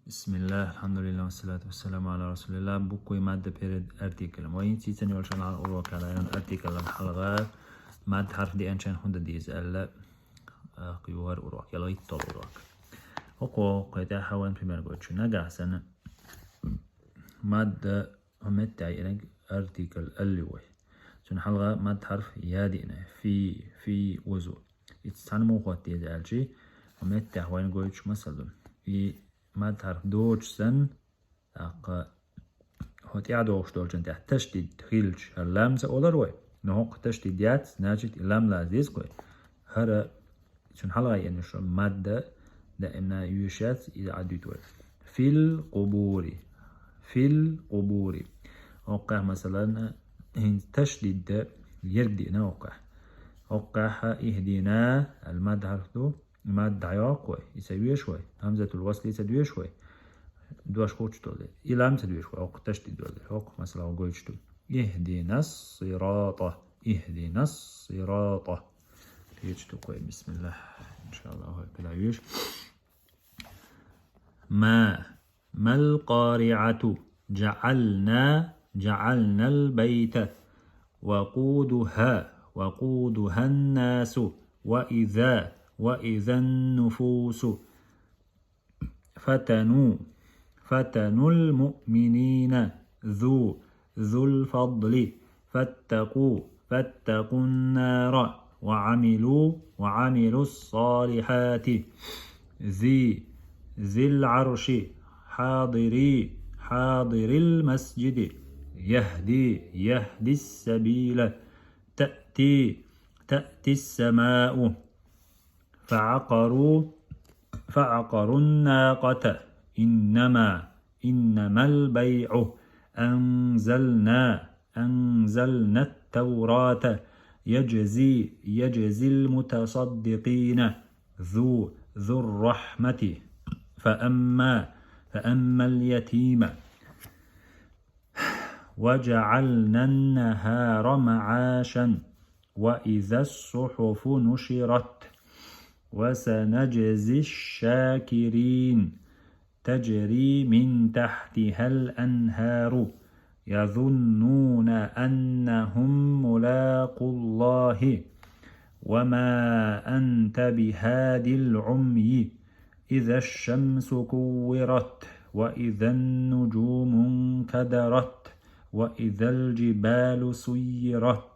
بسم الله الحمد لله والصلاة والسلام على رسول الله. بوكوي مادة بيرد ارتيكل موين تيتن يولشان على الأوراق على ارتيكل الحلقة مادة حرف دي انشان هند ديز ألا قيوهر أوراق يلا يطل أوراق وقو قيتا حوان في مرقوتش نقع سنة مادة همتعي إلك ارتيكل اللي سن حلقة مادة حرف يادينا في وزو يتستعنمو خوات ديز ألشي همتع حوان قويتش مثلا في ما تعرف دوش سن هوت يعدوش دولشن تحت تشديد خيلش هرلام سأولروي نهوق تشديد يات ناجد إلام لازيز كوي هرا شن حلقة يعني شو مادة دائما يوشات إذا عديتوي في القبور وقع مثلا هن تشديد يردينا وقع إهدينا المادة حرفتو المادة عياقوي يسوي شوي همزة الوصل يسوي شوي دوش خوش تولي إلام تسوي شوي أو تشديد دولي أوق مثلا أقولش تو اهدنا الصراط يجتو كوي بسم الله إن شاء الله هو كلاويش ما القارعة جعلنا البيت وقودها الناس وإذا النفوس فتنوا المؤمنين ذو الفضل فاتقوا النار وعملوا الصالحات ذي العرش حاضر المسجد يهدي السبيل تأتي السماء فعقروا الناقة إنما البيع أنزلنا التوراة يجزي المتصدقين ذو الرحمة فأما اليتيم وجعلنا النهار معاشا وإذا الصحف نشرت وسنجزي الشاكرين تجري من تحتها الأنهار يظنون أنهم ملاقو الله وما أنت بهادي العمي إذا الشمس كورت وإذا النجوم انكدرت وإذا الجبال سيرت